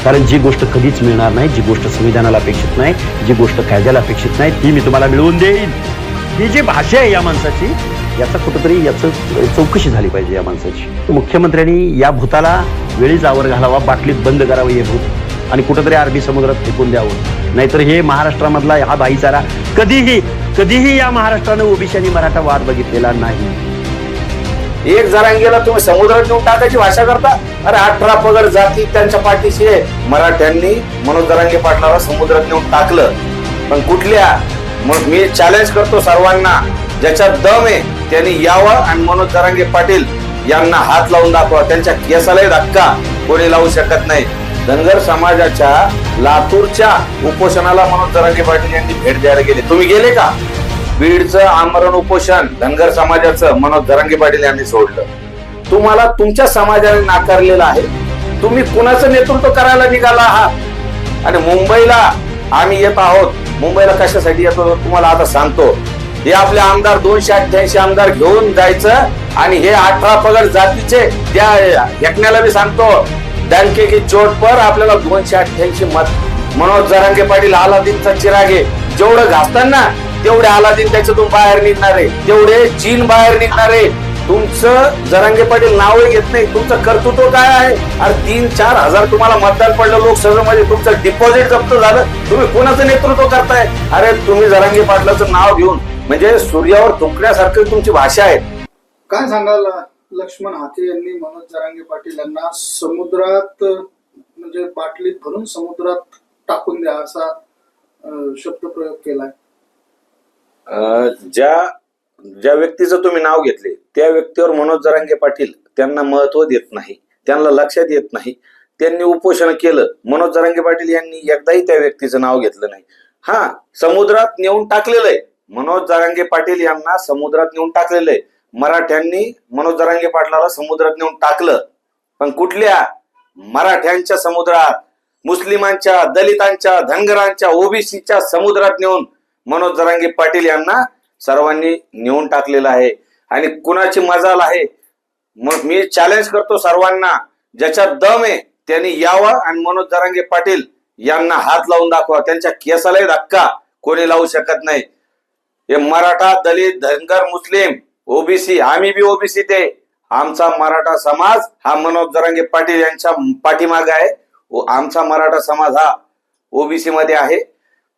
कारण जी गोष्ट कधीच मिळणार नाही, जी गोष्ट संविधानाला अपेक्षित नाही, जी गोष्ट कायद्याला अपेक्षित नाही, ती मी तुम्हाला मिळवून देईन. ही जी भाषा आहे या माणसाची, याचा कुठंतरी याचं चौकशी झाली पाहिजे या माणसाची. मुख्यमंत्र्यांनी या भूताला वेळीच आवर घालावा, बाटलीत बंद करावं हे भूत आणि कुठंतरी अरबी समुद्रात फेकून द्यावं. नाहीतर हे महाराष्ट्रामधला हा भाईचारा कधीही या महाराष्ट्रानं ओबीसी आणि मराठा वाद बघितलेला नाही. एक जरांगेला तुम्ही समुद्रात नेऊन टाकायची भाषा करता. अरे 18 पगड जाती त्यांच्या पाठीशी आहे. मराठ्यांनी मनोज जरांगे पाटलाला समुद्रात नेऊन टाकलं, पण कुठल्या? मग मी चॅलेंज करतो सर्वांना, ज्याच्यात दम आहे त्यांनी यावं आणि मनोज जरांगे पाटील यांना हात लावून दाखवा. त्यांच्या केसालाही धक्का कोणी लावू शकत नाही. धनगर समाजाच्या लातूरच्या उपोषणाला मनोज जरांगे पाटील यांनी भेट द्यायला गेले. तुम्ही गेले का? बीडचं आमरण उपोषण धनगर समाजाचं मनोज जरांगे पाटील यांनी सोडलं. तुम्हाला तुमच्या समाजाने नाकारलेलं आहे. तुम्ही कुणाचं नेतृत्व करायला निघाला आहात? आणि मुंबईला आम्ही येत आहोत. मुंबईला कशासाठी येतो तुम्हाला आता सांगतो. हे आपले आमदार 288 आमदार घेऊन जायचं आणि हे 18 पगड जातीचे त्या हेकण्याला मी सांगतो, डंके की चोट पर आपल्याला 288 मत. मनोज जरांगे पाटील अलादीनचा चिरागे, जेवढं घासताना तेवढे अलादीन त्याच्यातून बाहेर निघणार आहे, तेवढे चीन बाहेर निघणार आहे. तुमचं जरांगे पाटील नावही घेत नाही. तुमचं कर्तृत्व काय आहे? अरे 3-4 हजार तुम्हाला मतदान पडलं लोकसभेमध्ये, तुमचं डिपॉझिट जप्त झालं. तुम्ही कोणाचं नेतृत्व करताय? अरे तुम्ही जरांगे पाटलाचं नाव घेऊन म्हणजे सूर्यावर थुंकण्यासारखी तुमची भाषा आहे. काय सांगाल लक्ष्मण हाके यांनी मनोज जरांगे पाटील यांना समुद्रात म्हणजे बाटलीत भरून समुद्रात टाकून द्या असा शब्दप्रयोग केलाय. ज्या व्यक्तीचं तुम्ही नाव घेतले त्या व्यक्तीवर मनोज जरांगे पाटील त्यांना महत्व देत नाही, त्यांना लक्षात येत नाही. त्यांनी उपोषण केलं, मनोज जरांगे पाटील यांनी एकदाही त्या व्यक्तीचं नाव घेतलं नाही. हा, समुद्रात नेऊन टाकलेलं आहे. मनोज जरांगे पाटील यांना समुद्रात नेऊन टाकलेलं आहे. मराठ्यांनी मनोज जरांगे पाटलाला समुद्रात नेऊन टाकलं, पण कुठल्या? मराठ्यांच्या समुद्रात, मुस्लिमांच्या, दलितांच्या, धनगरांच्या, ओबीसीच्या समुद्रात नेऊन मनोज जरांगे पाटील यांना सर्वांनी नेऊन टाकलेलं आहे. आणि कुणाची मजाल आहे? मग मी चॅलेंज करतो सर्वांना, ज्याच्यात दम आहे त्यांनी यावं आणि मनोज जरांगे पाटील यांना हात लावून दाखवा. त्यांच्या केसालाही धक्का कोणी लावू शकत नाही. हे मराठा, दलित, धनगर, मुस्लिम, ओबीसी, आम्ही बी ओबीसी ते, आमचा मराठा समाज हा मनोज जरांगे पाटील यांच्या पाठीमागे आहे. आमचा मराठा समाज हा ओबीसी मध्ये आहे.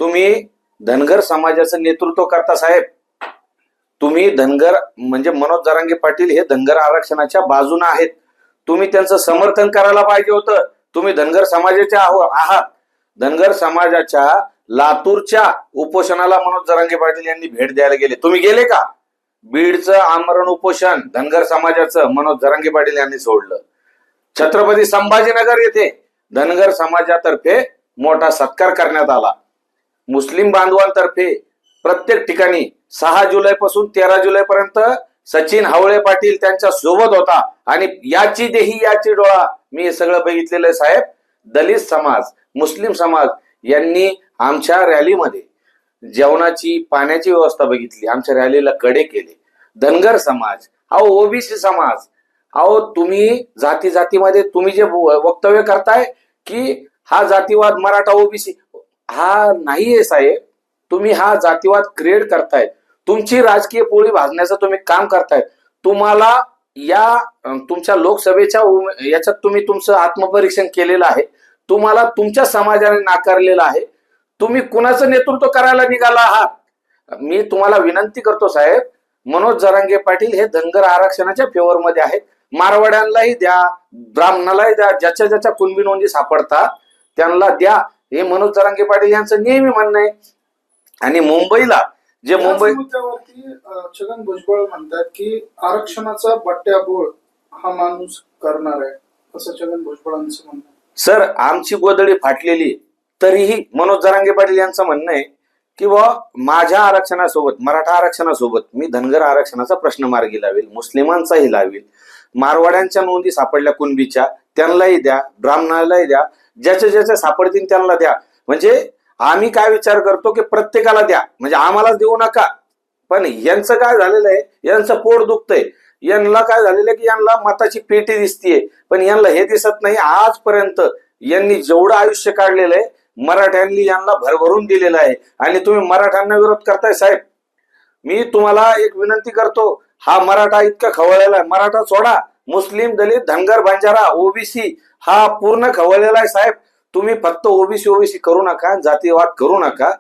तुम्ही धनगर समाजाचं नेतृत्व करता साहेब. तुम्ही धनगर म्हणजे मनोज जरांगे पाटील हे धनगर आरक्षणाच्या बाजूने आहेत. तुम्ही त्यांचं समर्थन करायला पाहिजे होतं. तुम्ही धनगर समाजाचे आहात. धनगर समाजाच्या लातूरच्या उपोषणाला मनोज जरांगे पाटील यांनी भेट द्यायला गेले. तुम्ही गेले का? बीडचं आमरण उपोषण धनगर समाजाचं मनोज जरांगे पाटील यांनी सोडलं. छत्रपती संभाजीनगर येथे धनगर समाजातर्फे मोठा सत्कार करण्यात आला. मुस्लिम बांधवांतर्फे प्रत्येक ठिकाणी 6 जुलैपासून 13 जुलैपर्यंत सचिन हावळे पाटील त्यांच्या सोबत होता. आणि याची देही याची डोळा, मी हे सगळं बघितलेलं आहे साहेब. दलित समाज, मुस्लिम समाज यांनी आमच्या रॅलीमध्ये जेवणाची, पाण्याची व्यवस्था बघितली. आमच्या रॅलीला कडे केले. धनगर समाज, अहो ओबीसी समाज, अहो तुम्ही जातीमध्ये तुम्ही जे वक्तव्य करताय की हा जातीवाद मराठा ओबीसी, हा नाहीये साहेब. तुम्ही हा जातीवाद क्रिएट करताय. तुमची राजकीय पोळी भाजण्याचं तुम्ही काम करताय. तुम्हाला या तुमच्या लोकसभेच्या याच्यात तुम्ही तुमचं आत्मपरीक्षण केलेलं आहे. तुम्हाला तुमच्या समाजाने नाकारलेलं आहे. तुम्ही कुणाचं नेतृत्व करायला निघाला आहात? मी तुम्हाला विनंती करतो साहेब, मनोज जरांगे पाटील हे धनगर आरक्षणाच्या फेवर मध्ये आहेत. मारवाड्यांनाही द्या, ब्राह्मणालाही द्या, ज्याच्या ज्याच्या कुणबी नोंदी सापडतात त्यांना द्या. हे मनोज जरांगे पाटील यांचं नेहमी म्हणणं आहे. आणि मुंबईला जे मुद्द्यावरती छगन भुजबळ म्हणतात की आरक्षणाचा बट्ट्याबोळ हा माणूस करणार आहे, असं छगन भुजबळांचं म्हणणं आहे. सर, आमची गोदडी फाटलेली तरीही मनोज जरांगे पाटील यांचं म्हणणं आहे की माझ्या आरक्षणासोबत, मराठा आरक्षणासोबत मी धनगर आरक्षणाचा प्रश्न मार्गी लावेल, मुस्लिमांचाही लावेल, मारवाड्यांच्या नोंदी सापडल्या कुणबीच्या त्यांनाही द्या, ब्राह्मणालाही द्या, ज्याच्या ज्याच्या सापडतील त्यांना द्या. म्हणजे आम्ही काय विचार करतो की प्रत्येकाला द्या, म्हणजे आम्हालाच देऊ नका. पण यांचं काय झालेलं आहे, यांचं पोट दुखतंय. यांना काय झालेलं आहे की यांना मताची पेटी दिसतीये, पण यांना हे दिसत नाही आजपर्यंत यांनी जेवढं आयुष्य काढलेलं आहे मराठ्यांनी यांना भरभरून दिलेलं आहे आणि तुम्ही मराठ्यांना विरोध करताय साहेब. मी तुम्हाला एक विनंती करतो, हा मराठा इतका खवळलेला आहे, मराठा सोडा, मुस्लिम, दलित, धनगर, बंजारा, ओबीसी हा पूर्ण खवळलेला आहे साहेब. तुम्ही फक्त ओबीसी करू नका, जातीयवाद करू नका.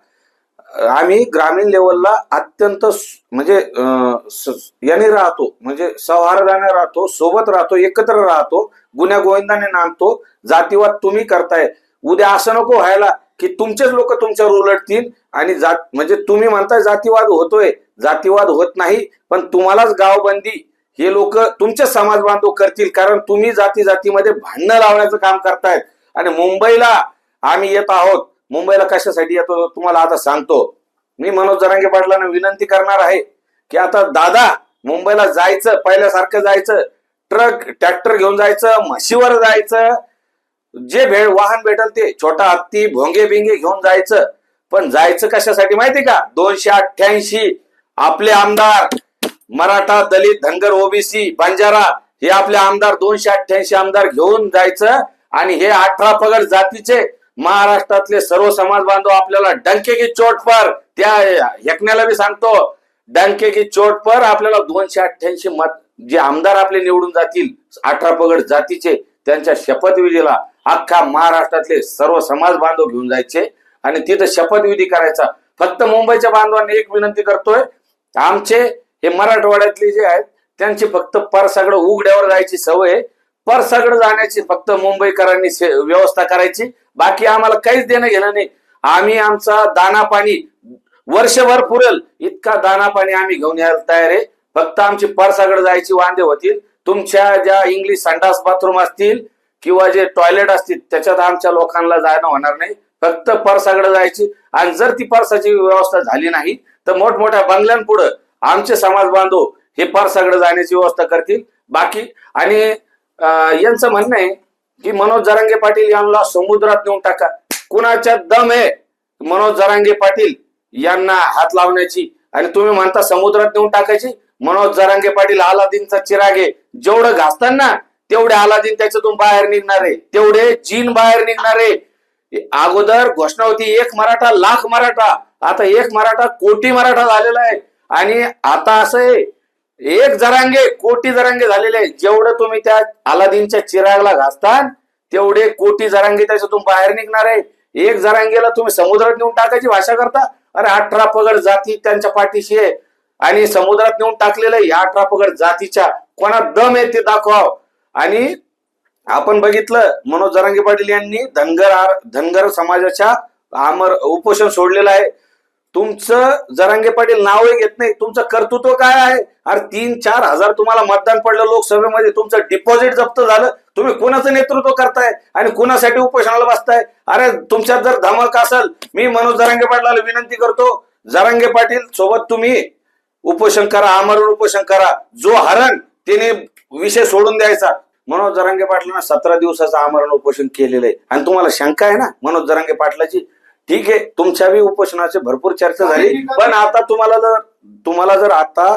आम्ही ग्रामीण लेवलला अत्यंत म्हणजे याने राहतो, म्हणजे सौहार्दाने राहतो, सोबत राहतो, एकत्र राहतो, गुन्ह्या गोविंदाने नांदतो. जातीवाद तुम्ही करताय, उद्या असं नको व्हायला की तुमचेच लोक तुमच्यावर उलटतील आणि म्हणजे तुम्ही म्हणताय जातीवाद होतोय, जातीवाद होत नाही, पण तुम्हालाच गावबंदी हे लोक तुमचे समाज बांधव करतील, कारण तुम्ही जातीमध्ये भांडणं लावण्याचं काम करतायत. आणि मुंबईला आम्ही येत आहोत, मुंबईला कशासाठी येतो तुम्हाला आता सांगतो. मी मनोज जरांगे पाटलांना विनंती करणार आहे की आता दादा मुंबईला जायचं, पहिल्यासारखं जायचं, ट्रक ट्रॅक्टर घेऊन जायचं, म्हशीवर जायचं, जे वाहन भेटल ते, छोटा हत्ती, भोंगे बिंगे घेऊन जायचं. पण जायचं कशासाठी माहिती का? 288 आपले आमदार, मराठा, दलित, धनगर, ओबीसी, बंजारा हे आपले आमदार 288 आमदार घेऊन जायचं आणि हे 18 पगड जातीचे महाराष्ट्रातले सर्व समाज बांधव आपल्याला डंके की चोट पर, त्या हेकण्याला बी सांगतो, डंके की चोट पर आपल्याला 288 मत जे आमदार आपले निवडून जातील 18 पगड जातीचे, त्यांच्या शपथविधीला अख्खा महाराष्ट्रातले सर्व समाज बांधव घेऊन जायचे आणि तिथं शपथविधी करायचा. फक्त मुंबईच्या बांधवांना एक विनंती करतोय, आमचे हे मराठवाड्यातले जे आहेत त्यांची फक्त परसागड उघड्यावर जायची सवय, परसागड जाण्याची फक्त मुंबईकरांनी व्यवस्था करायची, बाकी आम्हाला काहीच देणं घेणं नाही. आम्ही आमचा दाना पाणी वर्षभर पुरेल इतका दाना पाणी आम्ही घेऊन यायला तयार आहे. फक्त आमची परसागड जायची वांदे होतील. तुमच्या ज्या इंग्लिश संडास बाथरूम असतील किंवा जे टॉयलेट असतील त्याच्यात आमच्या लोकांना जाणं होणार नाही, फक्त परसागड जायची. आणि जर ती परसाची व्यवस्था झाली नाही तर मोठमोठ्या बंगल्यांपुढे आमचे समाज बांधव हे परसागड जाण्याची व्यवस्था करतील. बाकी आणि यांचं म्हणणं आहे की मनोज जरांगे पाटील यांना समुद्रात नेऊन टाका. कुणाच्या दम आहे मनोज जरांगे पाटील यांना हात लावण्याची आणि तुम्ही म्हणता समुद्रात नेऊन टाकायची? मनोज जरांगे पाटील अलादीनचा चिराग आहे, जेवढं घासताना तेवढे अलादीन त्याच्यातून बाहेर निघणार आहे, तेवढे जीन बाहेर निघणार आहे. अगोदर घोषणा होती 1 मराठा लाख मराठा, आता 1 मराठा कोटी मराठा झालेला आहे. आणि आता असं आहे 1 जरांगे कोटी जरांगे झालेले आहे. जेवढं तुम्ही त्या अलादीनच्या चिरागला घासतान तेवढे कोटी जरांगे त्याच्यातून बाहेर निघणार आहे. 1 जरांगेला तुम्ही समुद्रात नेऊन टाकायची भाषा करता. अरे 18 पगड जाती त्यांच्या पाठीशी आहे आणि समुद्रात नेऊन टाकलेलं आहे. 18 पगड जातीच्या कोणा दम आहे ते दाखवाव. आणि आपण बघितलं मनोज जरांगे पाटील यांनी धनगर समाजाच्या उपोषण सोडलेलं आहे. तुमचं जरांगे पाटील नावही घेत नाही, तुमचं कर्तृत्व काय आहे? अरे 3-4 हजार तुम्हाला मतदान पडलं लोकसभेमध्ये, तुमचं डिपॉझिट जप्त झालं, तुम्ही कुणाचं नेतृत्व करताय आणि कुणासाठी उपोषणाला बसताय? अरे तुमच्यात जर धमक असेल, मी मनोज जरांगे पाटलाला विनंती करतो, जरांगे पाटील सोबत तुम्ही उपोषण करा, आमरण उपोषण करा. जो हरण त्याने विषय सोडून द्यायचा. मनोज जरांगे पाटलांना 17 दिवसाचं आमरण उपोषण केलेलं आहे आणि तुम्हाला शंका आहे ना मनोज जरांगे पाटलाची? ठीक आहे, तुमच्या बी उपोषणाची भरपूर चर्चा झाली, पण आता तुम्हाला जर आता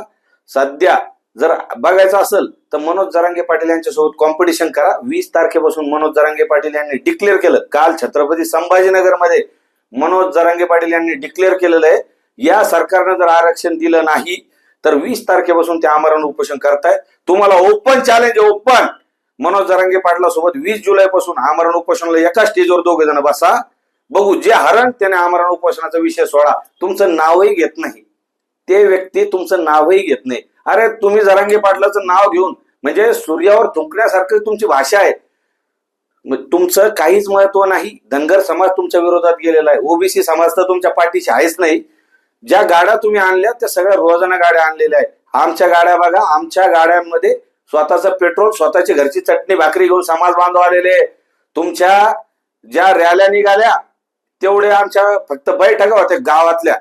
सध्या जर बघायचं असेल तर मनोज जरांगे पाटील यांच्यासोबत कॉम्पिटिशन करा. 20 तारखेपासून मनोज जरांगे पाटील यांनी डिक्लेअर केलं, काल छत्रपती संभाजीनगरमध्ये मनोज जरांगे पाटील यांनी डिक्लेअर केलेलं आहे, या सरकारनं जर आरक्षण दिलं नाही तर 20 तारखेपासून ते आमरण उपोषण करतायत. तुम्हाला open challenge, open Manoj Jarange पाटला सोबत 20 जुलैपासून आमरण उपोषणाला एका स्टेजवर 2 जण बसा, बघू जे हरण त्याने आमरण उपोषणाचा विषय सोडा. तुमचं नावही घेत नाही ते व्यक्ती, तुमचं नावही घेत नाही. अरे तुम्ही जरांगे पाटलाचं नाव घेऊन म्हणजे सूर्यावर थुंकण्यासारखी तुमची भाषा आहे. तुमचं काहीच महत्व नाही. धनगर समाज तुमच्या विरोधात गेलेला आहे, ओबीसी समाज तर तुमच्या पाठीशी आहेच नाही. ज्या गाड्या तुम्ही आणल्या त्या सगळ्या रोजाना गाड्या आणलेल्या आहेत. आमच्या गाड्या बघा, आमच्या गाड्यांमध्ये स्वतःचं पेट्रोल, स्वतःची घरची चटणी भाकरी घेऊन समाज बांधव आलेले. तुमच्या ज्या रॅल्या निघाल्या तेवढे आमच्या फक्त बैठका होत्या गावातल्या,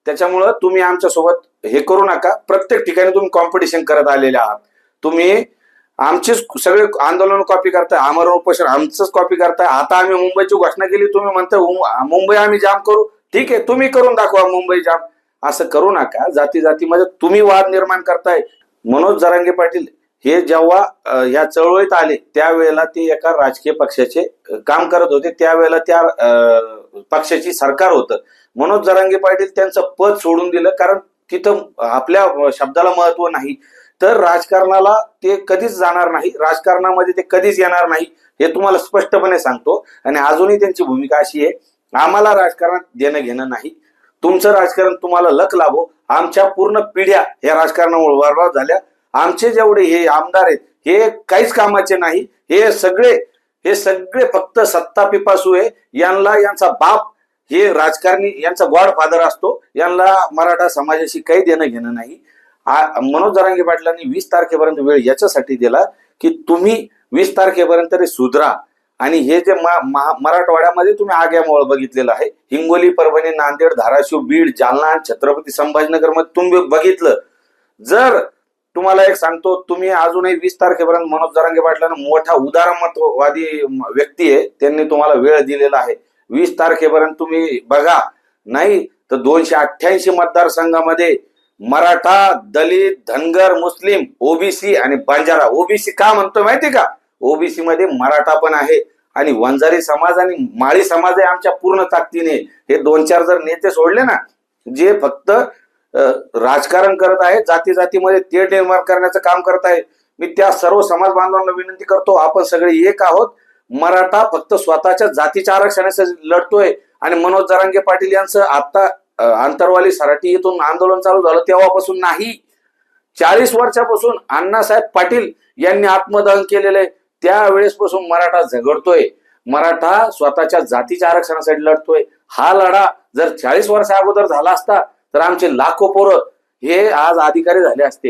त्याच्यामुळं तुम्ही आमच्या सोबत हे करू नका. प्रत्येक ठिकाणी तुम्ही कॉम्पिटिशन करत आलेले आहात. तुम्ही आमचीच सगळे आंदोलन कॉपी करताय, आमरण उपोषण आमचंच कॉपी करताय. आता आम्ही मुंबईची घोषणा केली, तुम्ही म्हणताय मुंबई आम्ही जाम करू. ठीक आहे, तुम्ही करून दाखवा मुंबई जाम. असं करू नका. जातीमध्ये तुम्ही वाद निर्माण करताय. मनोज जरांगे पाटील हे जेव्हा या चळवळीत आले त्यावेळेला ते एका राजकीय पक्षाचे काम करत होते, त्यावेळेला त्या पक्षाची सरकार होतं. मनोज जरांगे पाटील त्यांचं पद सोडून दिलं, कारण तिथं आपल्या शब्दाला महत्व नाही. तर राजकारणाला ते कधीच जाणार नाही, राजकारणामध्ये ते कधीच येणार नाही, हे तुम्हाला स्पष्टपणे सांगतो. आणि अजूनही त्यांची भूमिका अशी आहे, आम्हाला राजकारणात देणं घेणं नाही, तुमचं राजकारण तुम्हाला लक लाभो. आमच्या पूर्ण पिढ्या या राजकारणामुळे बरबाद झाल्या. आमचे जेवढे हे आमदार आहेत हे काहीच कामाचे नाही, हे सगळे फक्त सत्ता पिपासू आहे. यांचा बाप हे राजकारणी, यांचा गॉडफादर असतो. यांना मराठा समाजाशी काही देणं घेणं नाही. मनोज जरांगे पाटलांनी 20 तारखेपर्यंत वेळ याच्यासाठी दिला की तुम्ही 20 तारखेपर्यंत तरी सुधरा. आणि हे जे मराठवाड्यामध्ये तुम्ही आग्यामोळ बघितलेलं आहे, हिंगोली, परभणी, नांदेड, धाराशिव, बीड, जालना, छत्रपती संभाजीनगर मध्ये तुम्ही बघितलं. जर तुम्हाला एक सांगतो, तुम्ही अजूनही 20 तारखेपर्यंत मनोज जरांगे पाटलांना मोठा उदारमतवादी व्यक्ती आहे, त्यांनी तुम्हाला वेळ दिलेला आहे. 20 तारखेपर्यंत तुम्ही बघा, नाही तर 288 मतदारसंघामध्ये मराठा, दलित, धनगर, मुस्लिम, ओबीसी आणि बंजारा. ओबीसी का म्हणतो माहिती का? ओबीसी मध्ये मराठा पण आहे आणि वंजारी समाज आणि माळी समाज आहे आमच्या पूर्ण ताकदीने. हे 2-4 जर नेते सोडले ना, जे फक्त राजकारण करत आहे, जाती जातीमध्ये तेढ निर्माण करण्याचं काम करत आहे, मी त्या सर्व समाज बांधवांना विनंती करतो, आपण सगळे एक आहोत. मराठा फक्त स्वतःच्या जातीच्या आरक्षणासाठी लढतोय. आणि मनोज जरांगे पाटील यांचं आता आंतरवाली सराटी इथून आंदोलन चालू झालं तेव्हापासून नाही, 40 वर्षापासून अण्णासाहेब पाटील यांनी आत्मदहन केलेलं आहे, त्यावेळेसपासून मराठा झगडतोय. मराठा स्वतःच्या जातीच्या आरक्षणासाठी लढतोय. हा लढा जर 40 वर्षा अगोदर झाला असता तर आमचे लाखो पोरं हे आज अधिकारी झाले असते,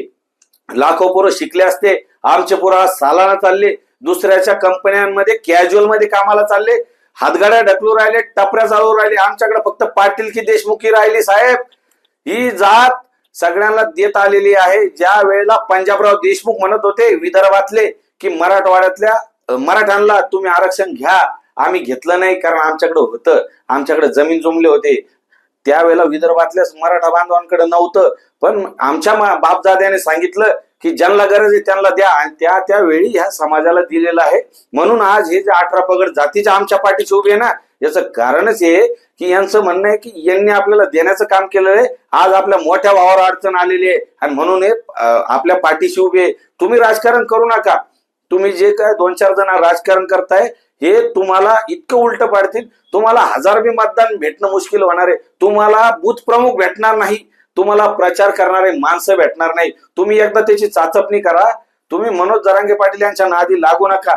लाखो पोरं शिकले असते. आमचे पोरं आज सालाना चालले, दुसऱ्याच्या कंपन्यांमध्ये कॅज्युअल मध्ये कामाला चालले, हातगाड्या ढकलू राहिले, टपऱ्या चालवू राहिले. आमच्याकडे फक्त पाटील की देशमुखी राहिली. साहेब, ही जात सगळ्यांना देत आलेली आहे. ज्या वेळेला पंजाबराव देशमुख म्हणत होते विदर्भातले की मराठवाड्यातल्या मराठ्यांना तुम्ही आरक्षण घ्या, आम्ही घेतलं नाही कारण आमच्याकडे होतं, आमच्याकडे जमीन जुमले होते, त्यावेळेला विदर्भातल्या मराठा बांधवांकडे नव्हतं. पण आमच्या बापदाद्याने सांगितलं की ज्यांना गरज आहे त्यांना द्या, आणि त्यावेळी ह्या समाजाला दिलेलं आहे. म्हणून आज हे जे 18 पगड जातीच्या आमच्या पाठीशी उभे आहे ना, याचं कारणच हे की यांचं म्हणणं आहे की यांनी आपल्याला देण्याचं काम केलेलं आहे. आज आपल्या मोठ्या भावावर अडचण आलेली आहे आणि म्हणून हे आपल्या पाठीशी उभे. तुम्ही राजकारण करू नका. तुम्ही जे काय 2-4 जण राजकारण करताय हे तुम्हाला इतकं उलट पाडतील, तुम्हाला 1000 बी मतदान भेटणं मुश्किल होणार आहे. तुम्हाला बूथ प्रमुख भेटणार नाही, तुम्हाला प्रचार करणारे माणसं भेटणार नाही. तुम्ही एकदा त्याची चाचपणी करा. तुम्ही मनोज जरांगे पाटील यांच्या नादी लागू नका.